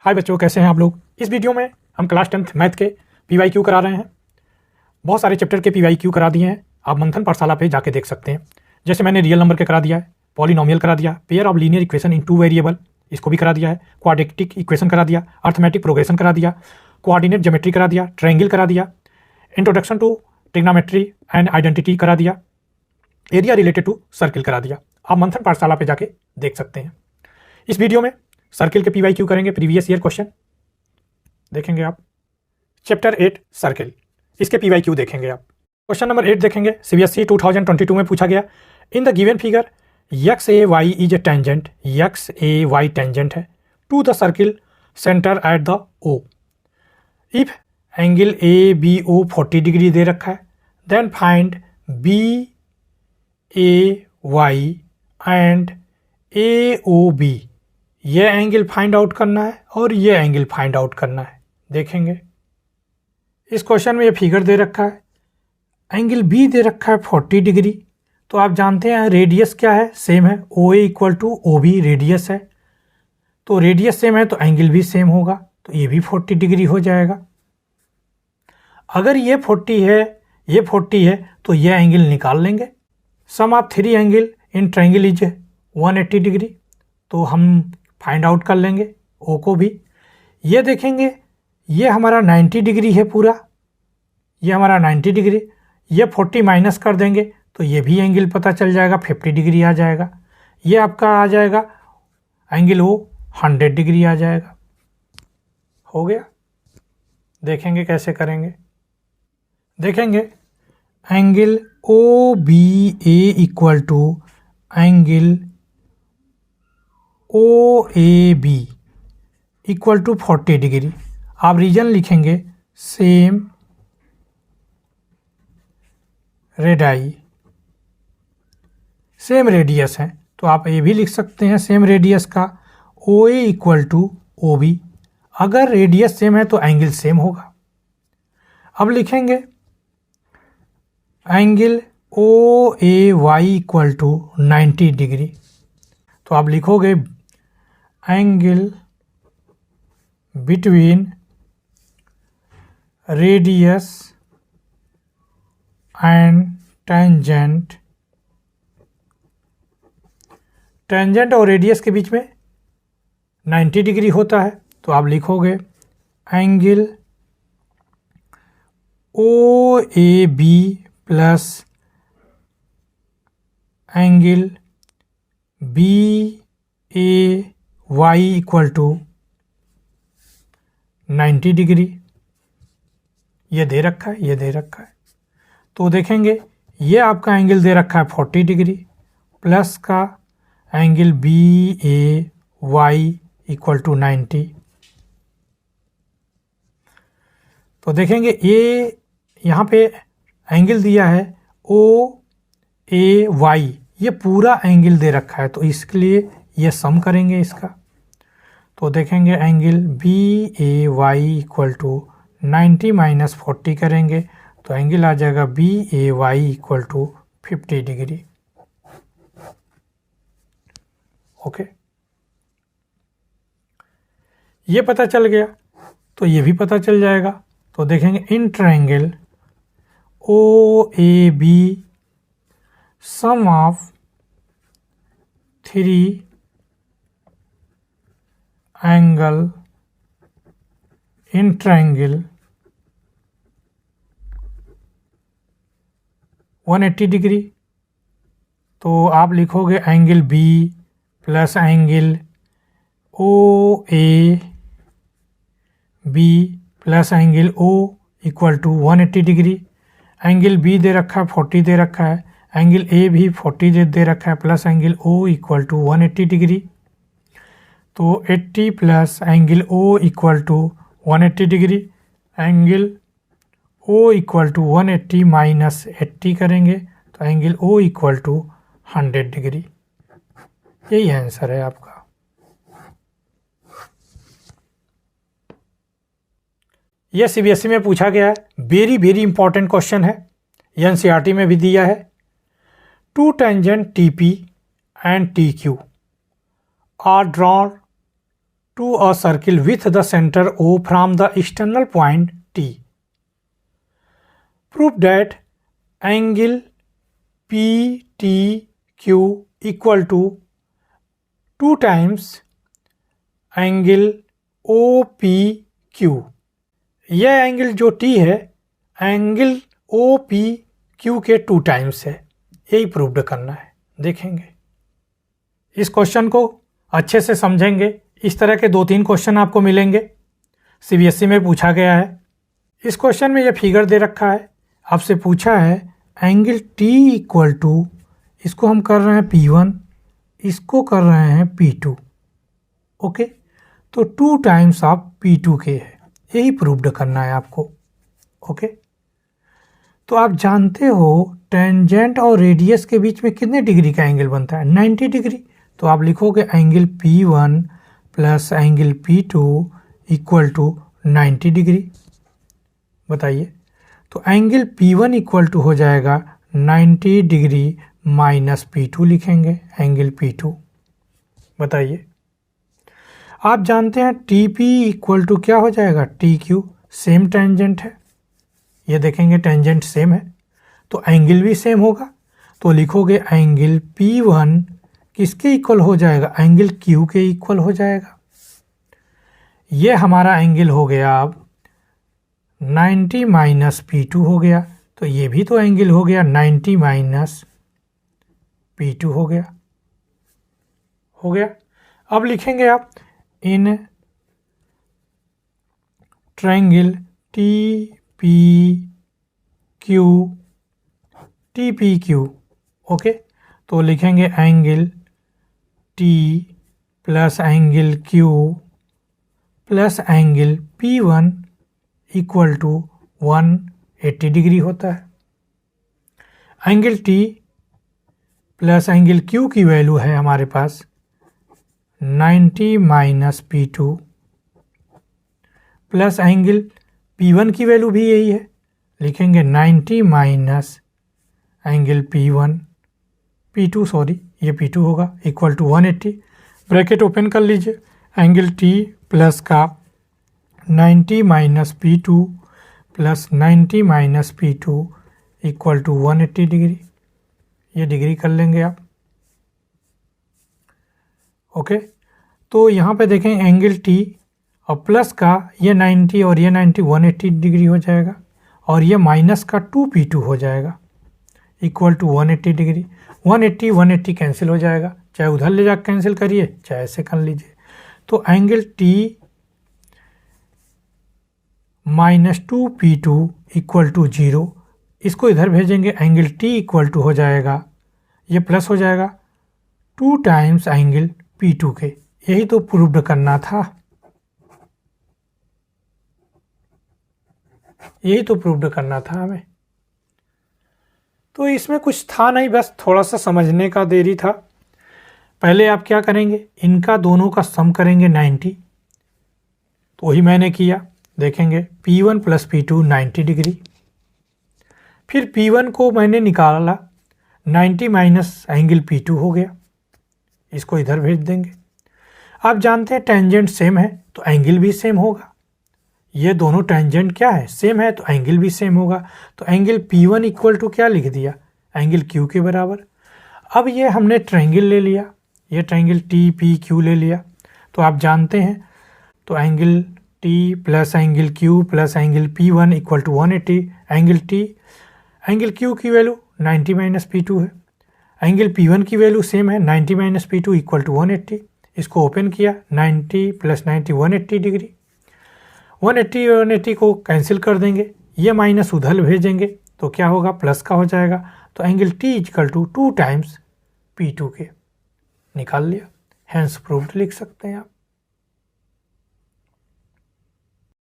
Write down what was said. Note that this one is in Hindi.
हाय बच्चों, कैसे हैं आप लोग। इस वीडियो में हम क्लास 10th मैथ के PYQ करा रहे हैं। बहुत सारे चैप्टर के PYQ करा दिए हैं, आप मंथन पाठशाला पे जाके देख सकते हैं। जैसे मैंने रियल नंबर के करा दिया है, पॉलिनोमियल करा दिया, pair of linear equation in two variable इसको भी करा दिया है, क्वाड्रेटिक इक्वेशन करा दिया, अर्थमेटिक प्रोग्रेशन करा दिया, कोऑर्डिनेट ज्योमेट्री करा दिया, ट्रायंगल करा दिया, introduction to trigonometry and identity करा दिया, एरिया रिलेटेड टू सर्किल करा दिया। आप मंथन पाठशाला पे जाके देख सकते हैं। इस वीडियो में सर्किल के PYQ करेंगे, प्रीवियस ईयर क्वेश्चन देखेंगे आप। चैप्टर 8 सर्किल, इसके PYQ देखेंगे आप। क्वेश्चन नंबर 8 देखेंगे, CBSE 2022 में पूछा गया। In the given figure XAY is a tangent, XAY tangent है to the circle centre at the O। If angle ABO 40 degree दे रखा है, then find BAY and AOB। ये एंगल फाइंड आउट करना है और ये एंगल फाइंड आउट करना है। देखेंगे इस क्वेश्चन में ये फिगर दे रखा है, एंगल B दे रखा है 40 डिग्री। तो आप जानते हैं रेडियस क्या है, सेम है, OA equal to OB radius है। तो रेडियस सेम है तो एंगल भी सेम होगा, तो ये भी 40 डिग्री हो जाएगा। अगर ये 40 है, ये 40 है, तो ये एंगल निकाल लेंगे। Sum of 3 angle in triangle is 180 degree, तो हम फाइंड आउट कर लेंगे O को भी। ये देखेंगे ये हमारा 90 डिग्री है पूरा, ये हमारा 90 डिग्री, ये 40 माइनस कर देंगे तो ये भी एंगल पता चल जाएगा, 50 डिग्री आ जाएगा। ये आपका आ जाएगा एंगल O 100 डिग्री आ जाएगा। हो गया। देखेंगे कैसे करेंगे। देखेंगे angle OBA equal to angle OAB equal to 40 degree. आप रीजन लिखेंगे सेम रेडाई, सेम रेडियस है, तो आप ये भी लिख सकते हैं सेम रेडियस का OA इक्वल टू OB। अगर रेडियस सेम है तो एंगल सेम होगा। अब लिखेंगे angle OAY equal to 90 degree. तो आप लिखोगे angle between radius and tangent, tangent और रेडियस के बीच में 90 डिग्री होता है। तो आप लिखोगे angle OAB plus angle BAY equal to 90 degree. ये दे रखा है, ये दे रखा है। तो देखेंगे ये आपका एंगल दे रखा है 40 डिग्री प्लस का एंगल BAY इक्वल टू 90। तो देखेंगे ये यहाँ पे एंगल दिया है OAY, ये पूरा एंगल दे रखा है, तो इसके लिए ये सम करेंगे इसका। तो देखेंगे angle BAY equal to 90 minus 40 करेंगे तो एंगल आ जाएगा BAY equal to 50 degree. Okay, ये पता चल गया तो ये भी पता चल जाएगा। तो देखेंगे in triangle OAB sum of 3 angle in triangle 180 degree. तो आप लिखोगे angle B plus angle OAB plus angle O equal to 180 degree. Angle B दे रखा है 40 दे रखा है, एंगल A भी 40 दे रखा है, plus angle O equal to 180 degree. तो 80 plus angle O equal to 180 degree, angle O equal to 180 minus 80 करेंगे तो angle O equal to 100 degree. यही आंसर है आपका। यह CBSE में पूछा गया है, वेरी वेरी इंपॉर्टेंट क्वेश्चन है, NCERT में भी दिया है। Two tangent TP and TQ are drawn to a circle with the center O from the external point T. Prove that angle PTQ equal to 2 times angle OPQ. यह एंगल जो T है एंगल OPQ के 2 टाइम्स है, यही प्रूव करना है। देखेंगे इस क्वेश्चन को अच्छे से समझेंगे। इस तरह के 2-3 क्वेश्चन आपको मिलेंगे, CBSE में पूछा गया है। इस क्वेश्चन में यह फिगर दे रखा है, आपसे पूछा है एंगल T इक्वल टू, इसको हम कर रहे हैं P1, इसको कर रहे हैं P2। ओके, तो 2 टाइम्स ऑफ P2 के है, यही प्रूव्ड करना है आपको। ओके, तो आप जानते हो टेंजेंट और रेडियस के बीच में कितने डिग्री का एंगल बनता है? 90 डिग्री। तो आप लिखोगे angle P1 plus angle P2 equal to 90 degree. बताइए, तो एंगल P1 इक्वल टू हो जाएगा 90 डिग्री माइनस P2 लिखेंगे, एंगल P2। बताइए, आप जानते हैं TP इक्वल टू क्या हो जाएगा? TQ। सेम टेंजेंट है, ये देखेंगे टेंजेंट सेम है तो एंगल भी सेम होगा। तो लिखोगे एंगल P1 किसके इक्वल हो जाएगा? एंगल Q के इक्वल हो जाएगा। ये हमारा एंगल हो गया अब 90 माइनस P2 हो गया, तो ये भी तो एंगल हो गया 90 माइनस P2 हो गया। अब लिखेंगे आप इन ट्रायंगल TPQ। ओके, तो लिखेंगे angle T plus angle Q plus angle P1 equal to 180 degree होता है। Angle T plus angle Q की वैल्यू है हमारे पास 90 minus P2 plus angle P1 की वैल्यू भी यही है, लिखेंगे 90 माइनस एंगल P2 सॉरी ये P2 होगा इक्वल टू 180। ब्रैकेट ओपन कर लीजिए, एंगल T प्लस का 90 minus P2 plus 90 minus P2 equal to 180 degree. ये डिग्री कर लेंगे आप। ओके, तो यहाँ पे देखें एंगल T और प्लस का ये 90 और ये 90 180 डिग्री हो जाएगा और ये माइनस का 2P2 हो जाएगा इक्वल टू 180 डिग्री। 180 कैंसिल हो जाएगा, चाहे उधर ले जाकर कैंसिल करिए चाहे ऐसे कर लीजिए। तो angle T minus 2P2 equal to 0, इसको इधर भेजेंगे एंगल T इक्वल टू हो जाएगा, ये प्लस हो जाएगा 2 टाइम्स एंगल P2 के। यही तो प्रूव्ड करना था, यही तो प्रूव्ड करना था हमें। तो इसमें कुछ था नहीं, बस थोड़ा सा समझने का देरी था। पहले आप क्या करेंगे, इनका दोनों का सम करेंगे 90, तो वही मैंने किया। देखेंगे P1 प्लस P2 90 डिग्री। फिर P1 को मैंने निकाला, 90 माइनस एंगल P2 हो गया, इसको इधर भेज देंगे। आप जानते हैं टेंजेंट सेम है तो एंगल भी सेम होगा। ये दोनों टेंजेंट क्या है? सेम है, तो एंगल भी सेम होगा। तो एंगल P1 इक्वल टू क्या लिख दिया? एंगल Q के बराबर। अब ये हमने ट्रायंगल ले लिया, ये ट्रायंगल TPQ ले लिया, तो आप जानते हैं तो angle T plus angle Q plus angle P1 equal to 180। Angle Q की वैल्यू 90 माइनस P2 है, एंगल P1 की वैल्यू सेम है 90 माइनस P2 इक्वल टू 180। इसको ओपन किया, 90 प्लस 90 180 डिग्री। 180 को कैंसिल कर देंगे, ये माइनस उधर भेजेंगे तो क्या होगा? प्लस का हो जाएगा। तो angle T equal to 2 times P2 के निकाल लिया, हैंस प्रूव्ड लिख सकते हैं आप।